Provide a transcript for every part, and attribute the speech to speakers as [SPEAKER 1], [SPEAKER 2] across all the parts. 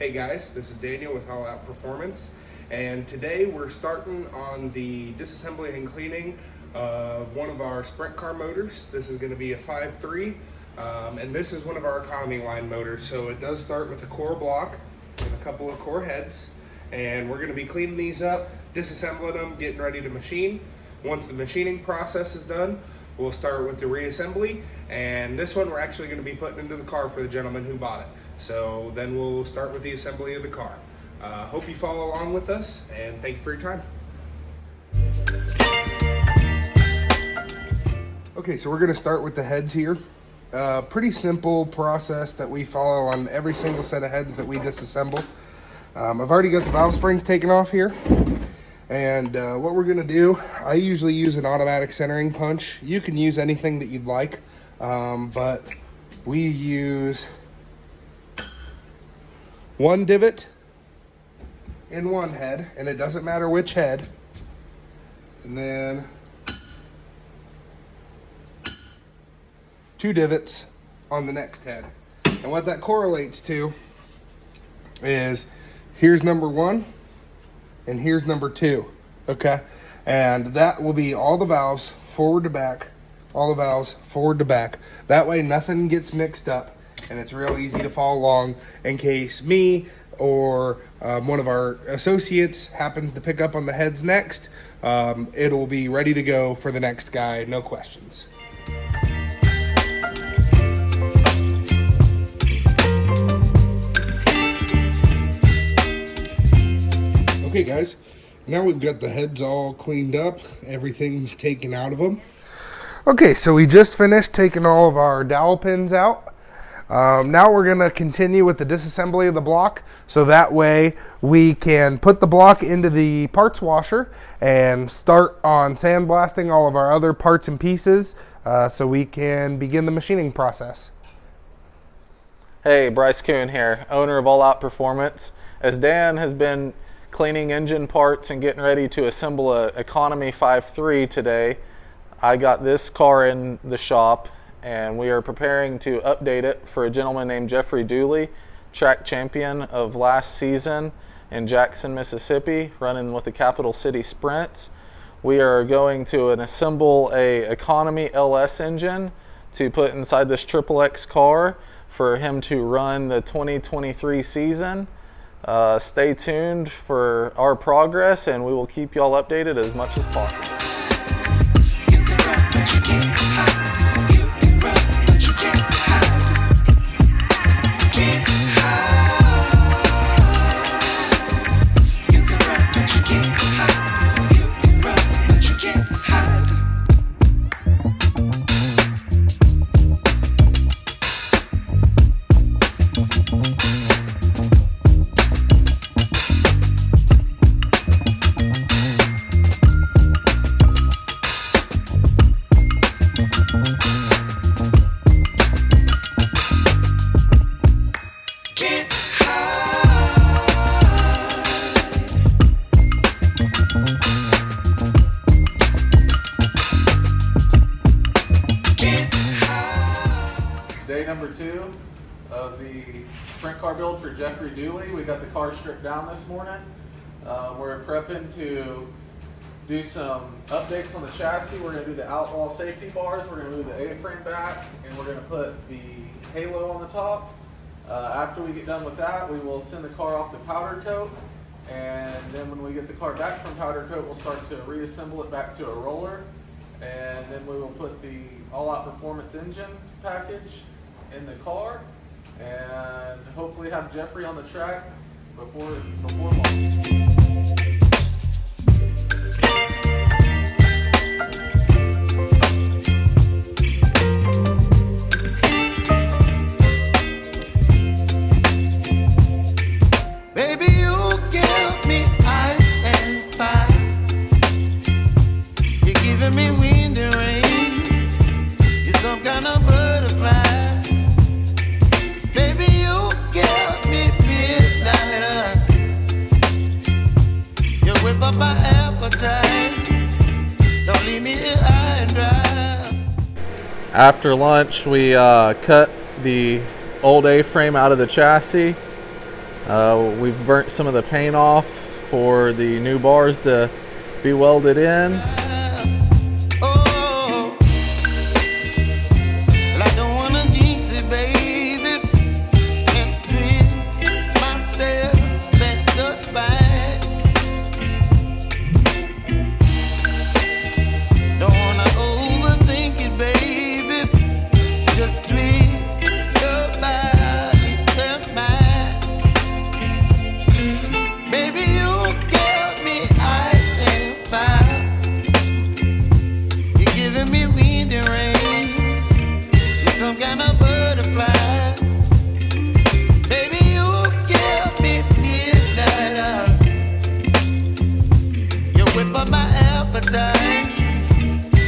[SPEAKER 1] Hey guys, this is Daniel with All Out Performance, and today we're starting on the disassembly and cleaning of one of our sprint car motors. This is going to be a 5.3, and this is one of our economy line motors. So it does start with a core block and a couple of core heads, and we're going to be cleaning these up, disassembling them, getting ready to machine. Once the machining process is done, we'll start with the reassembly, and this one we're actually going to be putting into the car for the gentleman who bought it. So then we'll start with the assembly of the car. Hope you follow along with us, and thank you for your time. Okay, so we're going to start with the heads here. Pretty simple process that we follow on every single set of heads that we disassemble. I've already got the valve springs taken off here. And what we're gonna do, I usually use an automatic centering punch. You can use anything that you'd like, but we use one divot in one head, and it doesn't matter which head. And then two divots on the next head. And what that correlates to is, here's number one, and here's number two, okay? And that will be all the valves forward to back, all the valves forward to back. That way nothing gets mixed up, and it's real easy to follow along in case me or one of our associates happens to pick up on the heads next. It'll be ready to go for the next guy, no questions. Okay guys, now we've got the heads all cleaned up, everything's taken out of them. Okay, so we just finished taking all of our dowel pins out. Now we're gonna continue with the disassembly of the block, so that way we can put the block into the parts washer and start on sandblasting all of our other parts and pieces so we can begin the machining process.
[SPEAKER 2] Hey, Bryce Kuhn here, owner of All Out Performance. As Dan has been cleaning engine parts and getting ready to assemble a Economy 5.3 today, I got this car in the shop and we are preparing to update it for a gentleman named Jeffrey Dooley, track champion of last season in Jackson, Mississippi, running with the Capital City Sprints. We are going to assemble a Economy LS engine to put inside this XXX car for him to run the 2023 season. Stay tuned for our progress, and we will keep y'all updated as much as possible. Day number 2 of the sprint car build for Jeffrey Dooley. We got the car stripped down this morning. We're prepping to do some updates on the chassis. We're going to do the outlaw safety bars. We're going to move the A-frame back, and we're going to put the halo on the top. After we get done with that, we will send the car off to powder coat, and then when we get the car back from powder coat, we'll start to reassemble it back to a roller, and then we will put the All Out Performance engine package in the car and hopefully have Jeffrey on the track before long. After lunch, we cut the old A-frame out of the chassis, We've burnt some of the paint off for the new bars to be welded in.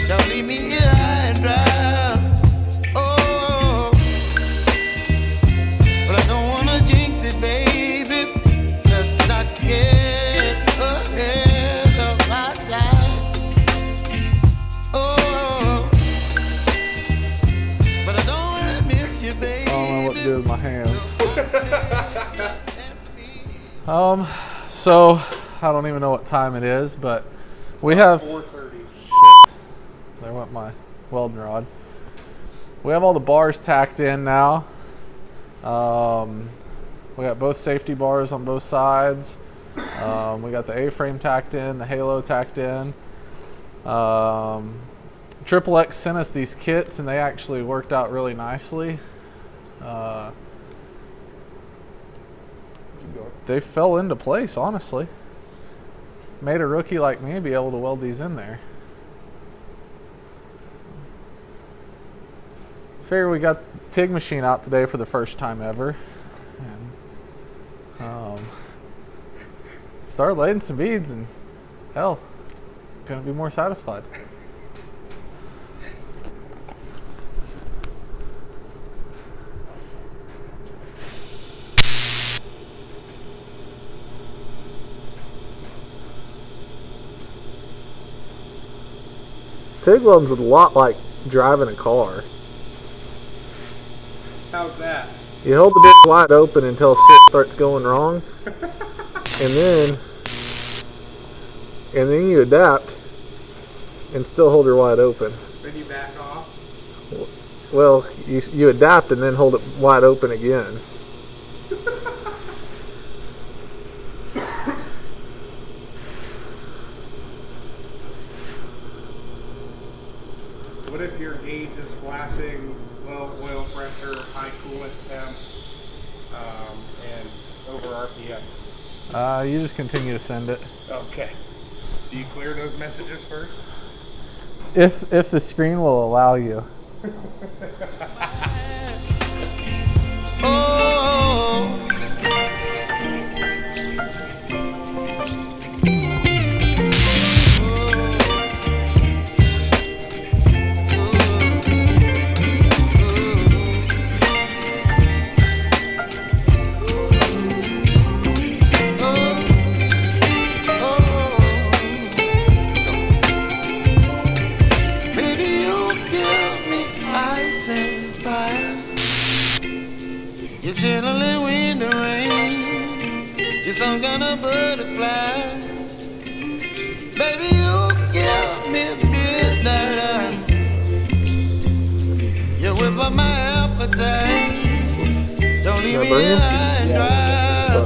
[SPEAKER 3] Don't leave me here high and dry. Oh, but I don't wanna jinx it, baby. Let's not get ahead of my time. Oh, but I don't wanna miss you, baby.
[SPEAKER 2] I don't know what to do with my hands. So I don't even know what time it is, but we have
[SPEAKER 1] 4:30.
[SPEAKER 2] Shit. There went my welding rod. We have all the bars tacked in now. We got both safety bars on both sides. We got the A-frame tacked in, the halo tacked in. Triple X sent us these kits and they actually worked out really nicely. They fell into place, honestly. Made a rookie like me be able to weld these in there. Figure we got the TIG machine out today for the first time ever. And, started laying some beads and hell, couldn't be more satisfied. TIG welding's a lot like driving a car.
[SPEAKER 1] How's that?
[SPEAKER 2] You hold the bitch wide open until shit starts going wrong, and then you adapt and still hold her wide open.
[SPEAKER 1] Then you back off.
[SPEAKER 2] Well, you adapt and then hold it wide open again.
[SPEAKER 1] What if your gauge is flashing low oil pressure, high coolant temp, and over RPM?
[SPEAKER 2] You just continue to send it.
[SPEAKER 1] Okay. Do you clear those messages first?
[SPEAKER 2] If the screen will allow you.
[SPEAKER 3] Oh, you're chilling in the rain. You're some kind of butterfly. Baby, you give me midnight. You whip up my appetite. Don't leave me here high and dry.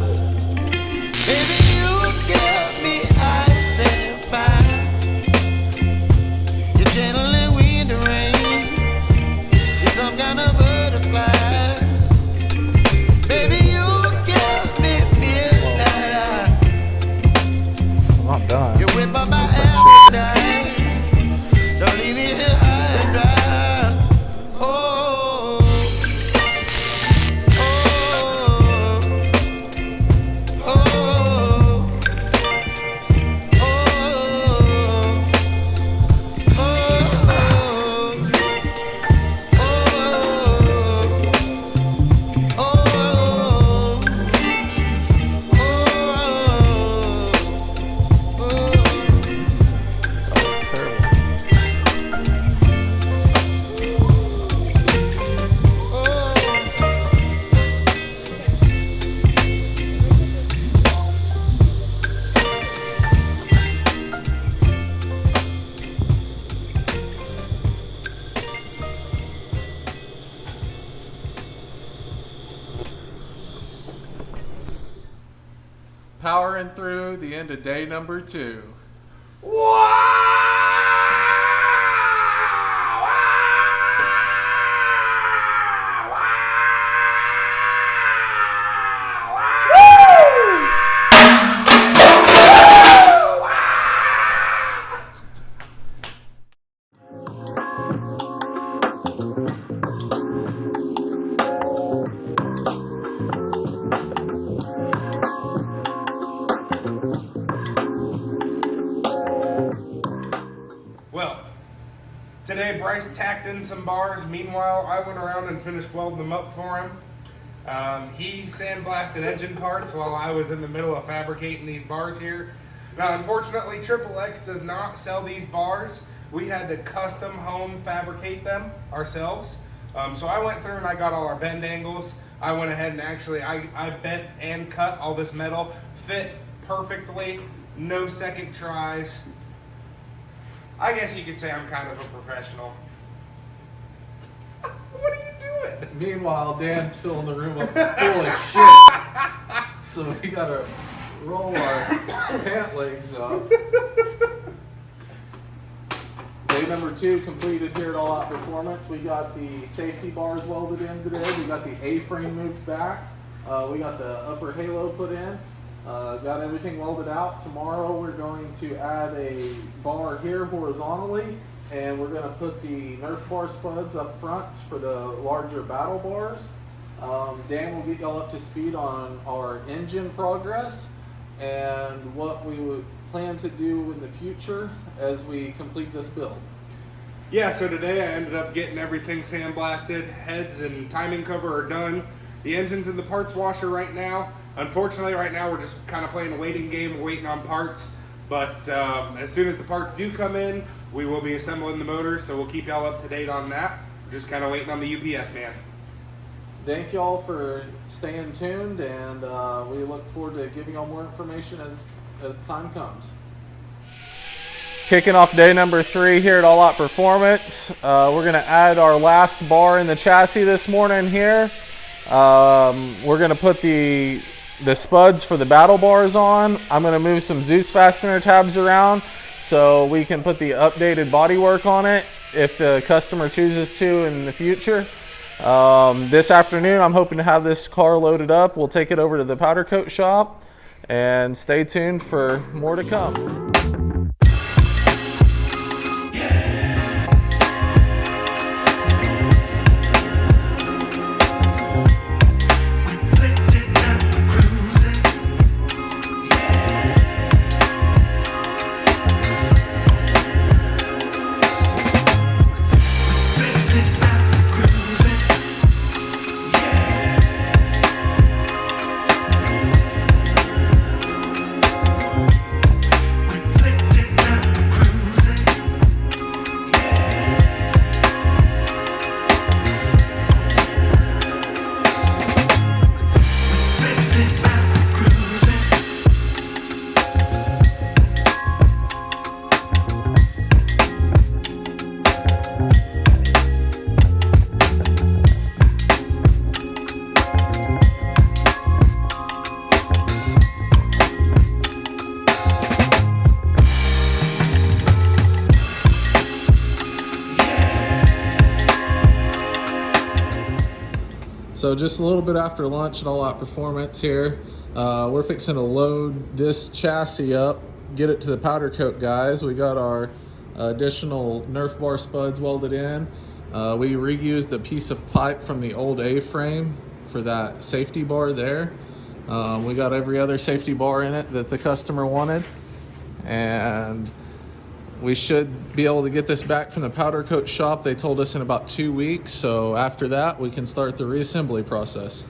[SPEAKER 3] Baby, you give me ice and fire. You're channeling wind and rain. You're some kind of butterfly. Baby, you give me midnight.
[SPEAKER 2] I'm not done.
[SPEAKER 3] You whip up my appetite. Don't leave me here high and dry. Oh, oh,
[SPEAKER 2] powering through the end of day number 2.
[SPEAKER 1] Well, today Bryce tacked in some bars. Meanwhile, I went around and finished welding them up for him. He sandblasted engine parts while I was in the middle of fabricating these bars here. Now, unfortunately, XXX does not sell these bars. We had to custom home fabricate them ourselves. So I went through and I got all our bend angles. I went ahead and actually, I bent and cut all this metal. Fit perfectly, no second tries. I guess you could say I'm kind of a professional. What are you doing?
[SPEAKER 2] Meanwhile, Dan's filling the room up full of shit. So we gotta roll our pant legs up. Day number 2 completed here at All Out Performance. We got the safety bars welded in today. We got the A-frame moved back. We got the upper halo put in. Got everything welded out. Tomorrow we're going to add a bar here horizontally, and we're going to put the Nerf bar spuds up front for the larger battle bars. Dan will get y'all up to speed on our engine progress and what we would plan to do in the future as we complete this build.
[SPEAKER 1] Yeah, so today I ended up getting everything sandblasted. Heads and timing cover are done. The engine's in the parts washer right now. Unfortunately, right now we're just kind of playing a waiting game, waiting on parts. But as soon as the parts do come in, we will be assembling the motor, so we'll keep y'all up to date on that. We're just kind of waiting on the UPS man.
[SPEAKER 2] Thank y'all for staying tuned, and we look forward to giving y'all more information as time comes. Kicking off day number 3 here at All Out Performance. We're going to add our last bar in the chassis this morning here. We're going to put the spuds for the battle bars on. I'm going to move some Zeus fastener tabs around so we can put the updated bodywork on it if the customer chooses to in the future. This afternoon I'm hoping to have this car loaded up. We'll take it over to the powder coat shop, and stay tuned for more to come. So just a little bit after lunch at All Out Performance here, we're fixing to load this chassis up, get it to the powder coat guys. We got our additional Nerf bar spuds welded in. We reused a piece of pipe from the old A-frame for that safety bar there. We got every other safety bar in it that the customer wanted, and we should be able to get this back from the powder coat shop. They told us in about 2 weeks, so after that we can start the reassembly process.